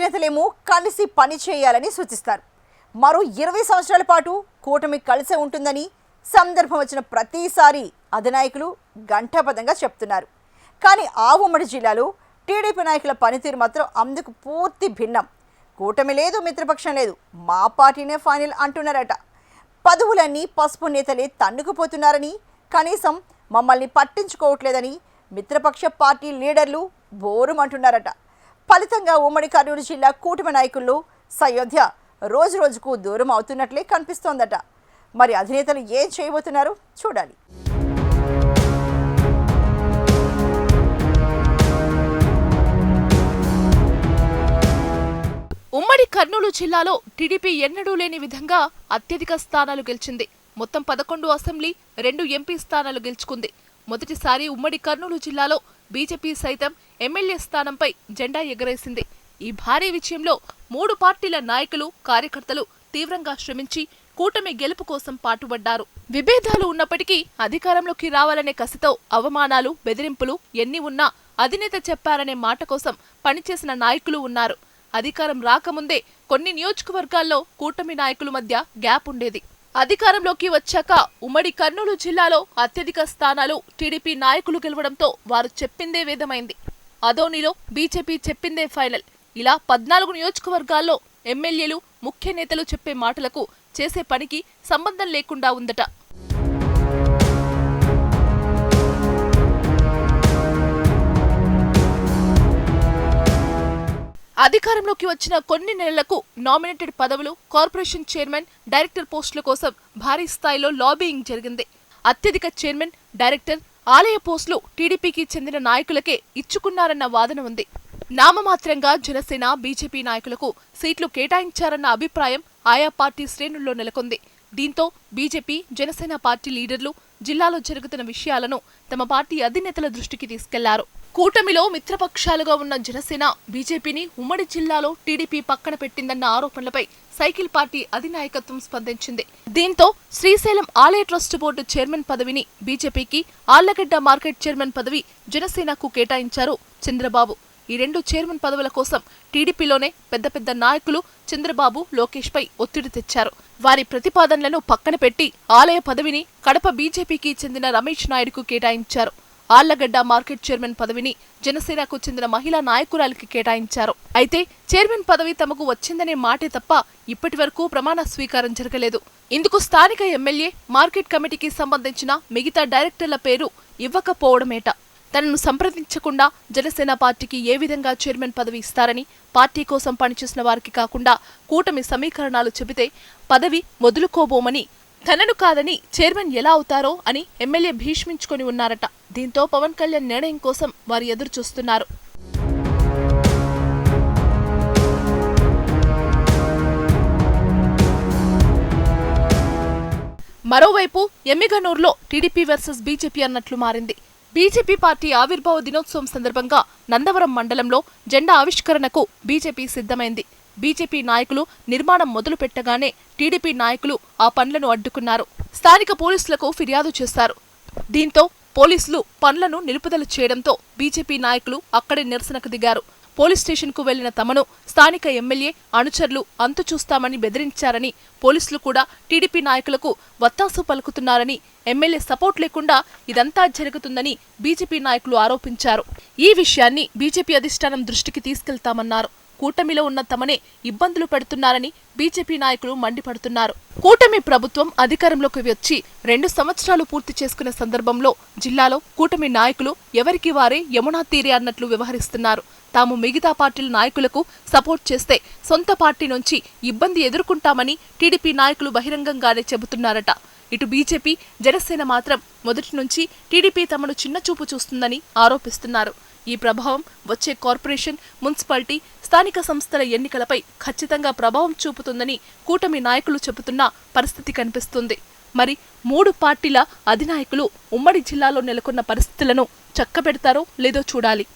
అధినేతలేమో కలిసి పని చేయాలని సూచిస్తారు. మరో 20 సంవత్సరాల పాటు కూటమి కలిసే ఉంటుందని సందర్భం వచ్చిన ప్రతిసారి అధినాయకులు గంటాపదంగా చెప్తున్నారు. కానీ ఆ ఉమ్మడి జిల్లాలో టీడీపీ నాయకుల పనితీరు మాత్రం అందుకు పూర్తి భిన్నం. కూటమి లేదు, మిత్రపక్షం లేదు, మా పార్టీనే ఫైనల్ అంటున్నారట. పదవులన్నీ పసుపు నేతలే తన్నుకుపోతున్నారని, కనీసం మమ్మల్ని పట్టించుకోవట్లేదని మిత్రపక్ష పార్టీ లీడర్లు బోరుమంటున్నారట. ఫలితంగా ఉమ్మడి కర్నూలు జిల్లా కూటమి నాయకుల్లో సయోధ్య రోజు రోజుకు దూరం అవుతున్నట్లే కనిపిస్తోందట. మరి అధినేతలు ఏం చేయబోతున్నారో చూడాలి. ఉమ్మడి కర్నూలు జిల్లాలో టీడీపీ ఎన్నడూ లేని విధంగా అత్యధిక స్థానాలు గెలిచింది. మొత్తం 11 అసెంబ్లీ, 2 ఎంపీ స్థానాలు గెలుచుకుంది. మొదటిసారి ఉమ్మడి కర్నూలు జిల్లాలో బీజేపీ సైతం ఎమ్మెల్యే స్థానంపై జెండా ఎగరేసింది. ఈ భారీ విజయంలో 3 పార్టీల నాయకులు, కార్యకర్తలు తీవ్రంగా శ్రమించి కూటమి గెలుపు కోసం పాటుపడ్డారు. విభేదాలు ఉన్నప్పటికీ అధికారంలోకి రావాలనే కసితో అవమానాలు, బెదిరింపులు ఎన్ని ఉన్నా అధినేత చెప్పారనే మాట కోసం పనిచేసిన నాయకులు ఉన్నారు. అధికారం రాకముందే కొన్ని నియోజకవర్గాల్లో కూటమి నాయకుల మధ్య గ్యాప్ ఉండేది. అధికారంలోకి వచ్చాక ఉమ్మడి కర్నూలు జిల్లాలో అత్యధిక స్థానాలు టీడీపీ నాయకులు గెలవడంతో వారు చెప్పిందే వేదమైంది. అదోనిలో బీజేపీ చెప్పిందే ఫైనల్. ఇలా 14 నియోజకవర్గాల్లో ఎమ్మెల్యేలు, ముఖ్య నేతలు చెప్పే మాటలకు చేసే పనికి సంబంధం లేకుండా ఉందట. అధికారంలోకి వచ్చిన కొన్ని నెలలకు నామినేటెడ్ పదవులు, కార్పొరేషన్ చైర్మన్, డైరెక్టర్ పోస్టుల కోసం భారీ స్థాయిలో లాబీయింగ్ జరిగింది. అత్యధిక చైర్మన్, డైరెక్టర్, ఆలయ పోస్టులు టీడీపీకి చెందిన నాయకులకే ఇచ్చుకున్నారన్న వాదన ఉంది. నామమాత్రంగా జనసేన, బీజేపీ నాయకులకు సీట్లు కేటాయించారన్న అభిప్రాయం ఆయా పార్టీ శ్రేణుల్లో నెలకొంది. దీంతో బీజేపీ, జనసేన పార్టీ లీడర్లు జిల్లాలో జరుగుతున్న విషయాలను తమ పార్టీ అధినేతల దృష్టికి తీసుకెళ్లారు. కూటమిలో మిత్రపక్షాలుగా ఉన్న జనసేన, బీజేపీని ఉమ్మడి జిల్లాలో టీడీపీ పక్కన పెట్టిందన్న ఆరోపణలపై సైకిల్ పార్టీ అధినాయకత్వం స్పందించింది. దీంతో శ్రీశైలం ఆలయ ట్రస్ట్ బోర్డు చైర్మన్ పదవిని బీజేపీకి, ఆళ్లగడ్డ మార్కెట్ చైర్మన్ పదవి జనసేనకు కేటాయించారు చంద్రబాబు. ఈ 2 చైర్మన్ పదవుల కోసం టీడీపీలోనే పెద్ద పెద్ద నాయకులు చంద్రబాబు, లోకేష్ పై ఒత్తిడి తెచ్చారు. వారి ప్రతిపాదనలను పక్కన పెట్టి ఆలయ పదవిని కడప బీజేపీకి చెందిన రమేష్ నాయుడుకు కేటాయించారు. ఆళ్లగడ్డ మార్కెట్ చైర్మన్ పదవిని జనసేనకు చెందిన మహిళా నాయకురాలికి కేటాయించారు. అయితే చైర్మన్ పదవి తమకు వచ్చిందనే మాటే తప్ప ఇప్పటి వరకు ప్రమాణ స్వీకారం జరగలేదు. ఇందుకు స్థానిక ఎమ్మెల్యే, మార్కెట్ కమిటీకి సంబంధించిన మిగతా డైరెక్టర్ల పేరు ఇవ్వకపోవడమేట. తనను సంప్రదించకుండా జనసేన పార్టీకి ఏ విధంగా చైర్మన్ పదవి ఇస్తారని, పార్టీ కోసం పనిచేసిన వారికి కాకుండా కూటమి సమీకరణాలు చెబితే పదవి మొదలుకోబోమని, తనను కాదని చైర్మన్ ఎలా అవుతారో అని ఎమ్మెల్యే భీష్మించుకొని ఉన్నారట. దీంతో పవన్ కళ్యాణ్ నిర్ణయం కోసం వారు ఎదురు చూస్తున్నారు. మరోవైపు ఎమ్మిగనూరులో టీడీపీ వర్సెస్ బీజేపీ అన్నట్లు మారింది. బీజేపీ పార్టీ ఆవిర్భావ దినోత్సవం సందర్భంగా నందవరం మండలంలో జెండా ఆవిష్కరణకు బీజేపీ సిద్ధమైంది. బీజేపీ నాయకులు నిర్మాణం మొదలు పెట్టగానే టీడీపీ నాయకులు ఆ పనులను అడ్డుకున్నారు. స్థానిక పోలీసులకు ఫిర్యాదు చేశారు. దీంతో పోలీసులు పనులను నిలుపుదల చేయడంతో బీజేపీ నాయకులు అక్కడే నిరసనకు దిగారు. పోలీస్ స్టేషన్కు వెళ్లిన తమను స్థానిక ఎమ్మెల్యే, అనుచరులు అంతు చూస్తామని బెదిరించారని, పోలీసులు కూడా టీడీపీ నాయకులకు వత్తాసు పలుకుతున్నారని, ఎమ్మెల్యే సపోర్ట్ లేకుండా ఇదంతా జరుగుతుందని బీజేపీ నాయకులు ఆరోపించారు. ఈ విషయాన్ని బీజేపీ అధిష్టానం దృష్టికి తీసుకెళ్తామన్నారు. కూటమిలో ఉన్న తమనే ఇబ్బందులు పెడుతున్నారని బీజేపీ నాయకులు మండిపడుతున్నారు. కూటమి ప్రభుత్వం అధికారంలోకి వచ్చి 2 సంవత్సరాలు పూర్తి చేసుకున్న సందర్భంలో జిల్లాలో కూటమి నాయకులు ఎవరికి వారే యమునా తీరే అన్నట్లు వ్యవహరిస్తున్నారు. తాము మిగతా పార్టీల నాయకులకు సపోర్ట్ చేస్తే సొంత పార్టీ నుంచి ఇబ్బంది ఎదుర్కొంటామని టీడీపీ నాయకులు బహిరంగంగానే చెబుతున్నారట. ఇటు బీజేపీ, జనసేన మాత్రం మొదటి నుంచి టీడీపీ తమను చిన్నచూపు చూస్తుందని ఆరోపిస్తున్నారు. ఈ ప్రభావం వచ్చే కార్పొరేషన్, మున్సిపాలిటీ, స్థానిక సంస్థల ఎన్నికలపై ఖచ్చితంగా ప్రభావం చూపుతుందని కూటమి నాయకులు చెబుతున్న పరిస్థితి కనిపిస్తుంది. మరి 3 పార్టీల అధినాయకులు ఉమ్మడి జిల్లాలో నెలకొన్న పరిస్థితులను చక్కబెడతారో లేదో చూడాలి.